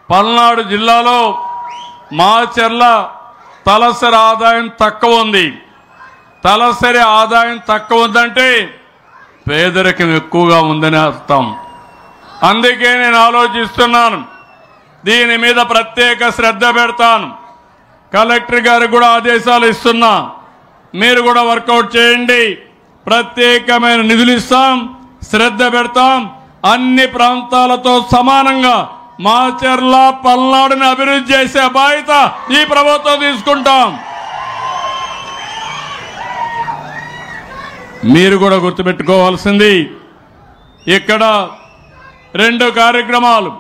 పల్నాడు జిల్లాలో మాచర్ల తలసరి ఆదాయం తక్కువ ఉంది. తలసరి ఆదాయం తక్కువ ఉందంటే పేదరికం ఎక్కువగా ఉందని అర్థం. అందుకే నేను ఆలోచిస్తున్నాను, దీని మీద ప్రత్యేక శ్రద్ధ పెడతాను. కలెక్టర్ గారికి కూడా ఆదేశాలు ఇస్తున్నా, మీరు కూడా వర్కౌట్ చేయండి. ప్రత్యేకమైన నిధులు ఇస్తాం, శ్రద్ధ పెడతాం. అన్ని ప్రాంతాలతో సమానంగా మాచర్ల పల్నాడుని అభివృద్ధి చేసే బాధ్యత ఈ ప్రభుత్వం తీసుకుంటాం. మీరు కూడా గుర్తుపెట్టుకోవాల్సింది, ఇక్కడ 2 కార్యక్రమాలు,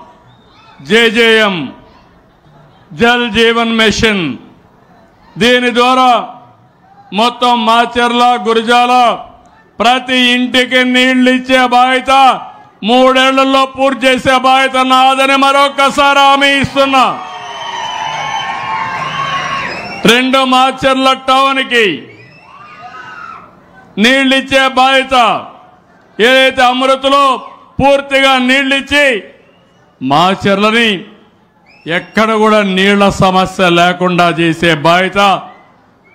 జేజేఎం జల్ జీవన్ మిషన్, దీని ద్వారా మొత్తం మాచర్ల గురజాల ప్రతి ఇంటికి నీళ్లు ఇచ్చే బాధ్యత 3 ఏళ్లలో పూర్తి చేసే బాధ్యత నాదని మరొకసారి హామీ ఇస్తున్నా. 2 మాచర్ల టౌన్కి నీళ్ళిచ్చే బాధ్యత, ఏదైతే అమృతలో పూర్తిగా నీళ్ళిచ్చి మాచర్లని ఎక్కడ కూడా నీళ్ల సమస్య లేకుండా చేసే బాధ్యత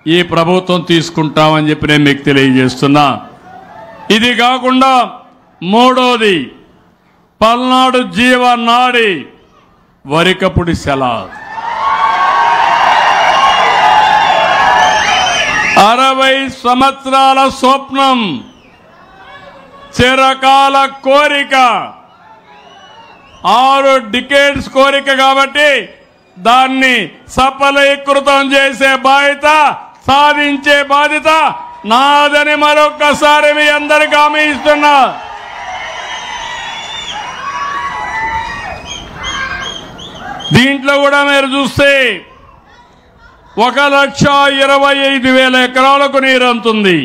ఈ ప్రభుత్వం తీసుకుంటామని చెప్పి నేను మీకు తెలియజేస్తున్నా. ఇది కాకుండా 3వది పల్నాడు జీవనాడి వరికపుడి సెల. 60 సంవత్సరాల స్వప్నం, చిరకాల కోరిక, 6 డికేడ్స్ కోరిక కాబట్టి దాన్ని సఫలీకృతం చేసే బాధ్యత, సాధించే బాధ్యత నాదని మరొక్కసారి మీ అందరికీ హామీ ఇస్తున్నా. దీంట్లో కూడా మీరు చూస్తే 1,25,000 ఎకరాలకు నీరు అందుతుంది.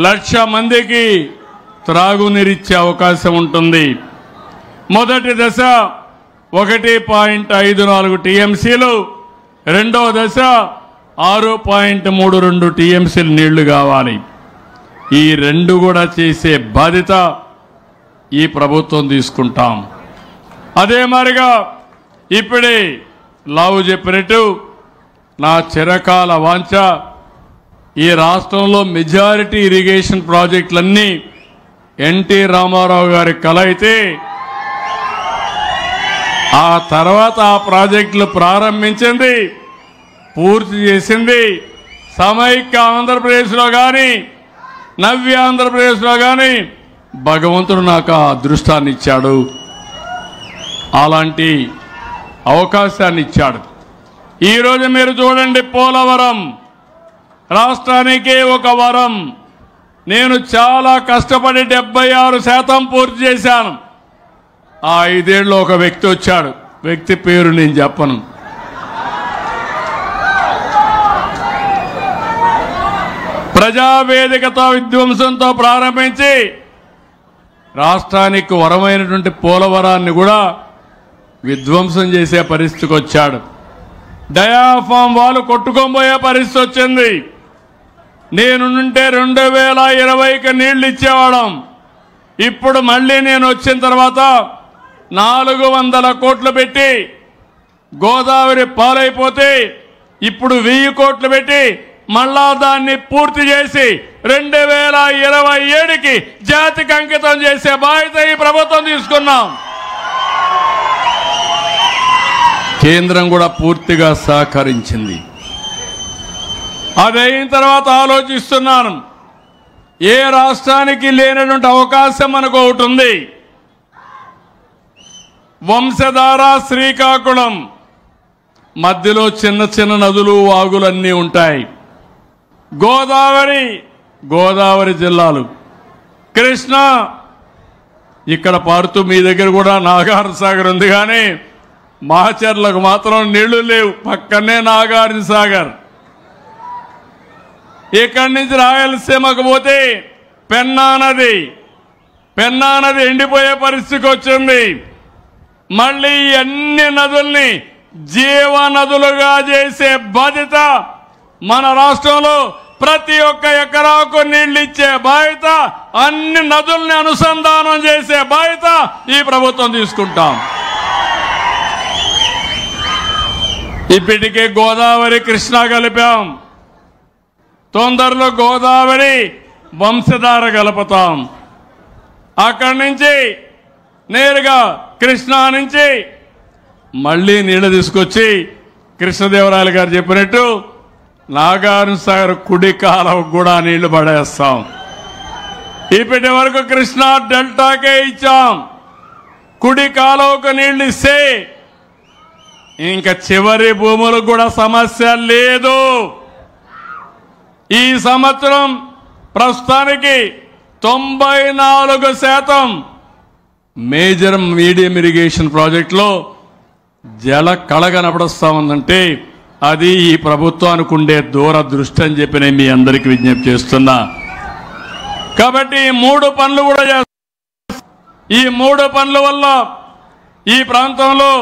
1,00,000 మందికి త్రాగునీరిచ్చే అవకాశం ఉంటుంది. మొదటి దశ 1.54 టీఎంసీలు, రెండవ దశ 6.32 టీఎంసీలు నీళ్లు కావాలి. ఈ 2 కూడా చేసే బాధ్యత ఈ ప్రభుత్వం తీసుకుంటాం. అదే మరిగా ఇప్పుడే లావు చెప్పినట్టు నా చిరకాల వాంఛ, ఈ రాష్ట్రంలో మెజారిటీ ఇరిగేషన్ ప్రాజెక్టులన్నీ ఎన్టీ రామారావు గారి కల అయితే, ఆ తర్వాత ఆ ప్రాజెక్టులు ప్రారంభించింది, పూర్తి చేసింది సమైక్య ఆంధ్రప్రదేశ్లో కానీ నవ్య ఆంధ్రప్రదేశ్లో కానీ భగవంతుడు నాకు ఆ అదృష్టాన్ని ఇచ్చాడు, అలాంటి అవకాశాన్ని ఇచ్చాడు. ఈరోజు మీరు చూడండి, పోలవరం రాష్ట్రానికే ఒక వరం. నేను చాలా కష్టపడి 76% పూర్తి చేశాను. ఆ 5 ఏళ్ళు ఒక వ్యక్తి వచ్చాడు, వ్యక్తి పేరు నేను చెప్పను. ప్రజావేదికతో విధ్వంసంతో ప్రారంభించి రాష్ట్రానికి వరమైనటువంటి పోలవరాన్ని కూడా విధ్వంసం చేసే పరిస్థితికి వచ్చాడు. డయాఫామ్ వాళ్ళు కొట్టుకోబోయే పరిస్థితి వచ్చింది. నేనుంటే 2020కి నీళ్లు ఇచ్చేవాళ్ళం. ఇప్పుడు మళ్ళీ నేను వచ్చిన తర్వాత 400 కోట్లు పెట్టి గోదావరి పాలైపోతే ఇప్పుడు 1000 కోట్లు పెట్టి మళ్ళా దాన్ని పూర్తి చేసి 2027కి జాతికి అంకితం చేసే బాధ్యత ఈ ప్రభుత్వం తీసుకున్నాం. కేంద్రం కూడా పూర్తిగా సహకరించింది. అదైన తర్వాత ఆలోచిస్తున్నాను, ఏ రాష్ట్రానికి లేనటువంటి అవకాశం మనకు ఒకటి ఉంది. వంశధార శ్రీకాకుళం మధ్యలో చిన్న చిన్న నదులు వాగులన్నీ ఉంటాయి. గోదావరి జిల్లాలు, కృష్ణ ఇక్కడ పారుతూ మీ దగ్గర కూడా నాగార్జున సాగర్ ఉంది, కానీ మాచర్లకు మాత్రం నీళ్లు లేవు. పక్కనే నాగార్జున సాగర్. ఇక్కడి నుంచి రాయలసీమకు పోతే పెన్నా నది ఎండిపోయే పరిస్థితికి వచ్చింది. మళ్ళీ అన్ని నదుల్ని జీవనదులుగా చేసే బాధ్యత మన రాష్ట్రంలో ప్రతి ఒక్క ఎకరాకు నీళ్లు ఇచ్చే బాధ్యత, అన్ని నదుల్ని అనుసంధానం చేసే బాధ్యత ఈ ప్రభుత్వం తీసుకుంటాం. ఇప్పటికే గోదావరి కృష్ణా కలిపాం. తొందరలో గోదావరి వంశధార కలుపుతాం. అక్కడి నుంచి నేరుగా కృష్ణా నుంచి మళ్ళీ నీళ్లు తీసుకొచ్చి కృష్ణదేవరాయలు గారు చెప్పినట్టు నాగార్జున సాగర్ కుడి కాలువ కూడా నీళ్లు పడేస్తాం. ఇప్పటి వరకు కృష్ణా డెల్టాకే ఇచ్చాం. కుడి కాలువకు నీళ్లు ఇస్తే ఇంకా చివరి భూములకు కూడా సమస్య లేదు. ఈ సంవత్సరం ప్రస్తుతానికి 94% మేజర్ మీడియం ఇరిగేషన్ ప్రాజెక్టులో జల కళ కనపడుస్తా ఉందంటే అది ఈ ప్రభుత్వానికి ఉండే దూరదృష్టి అని చెప్పి నేను మీ అందరికీ విజ్ఞప్తి చేస్తున్నా. కాబట్టి ఈ 3 పనులు కూడా చేస్తాం. ఈ 3 పనుల వల్ల ఈ ప్రాంతంలో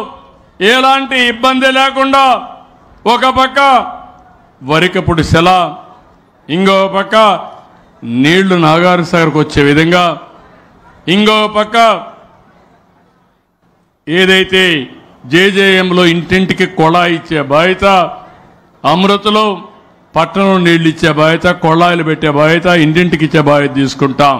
ఎలాంటి ఇబ్బంది లేకుండా ఒక పక్క వరికపుడి సెల, ఇంకో పక్క నీళ్లు నాగార్జున సాగర్కు వచ్చే విధంగా, ఇంకో పక్క ఏదైతే జేజేఎంలో ఇంటింటికి కొళాయి ఇచ్చే బాధ్యత, అమృతలో పట్టణం నీళ్లు ఇచ్చే బాధ్యత, కొళాయిలు పెట్టే బాధ్యత, ఇంటింటికి ఇచ్చే బాధ్యత తీసుకుంటాం.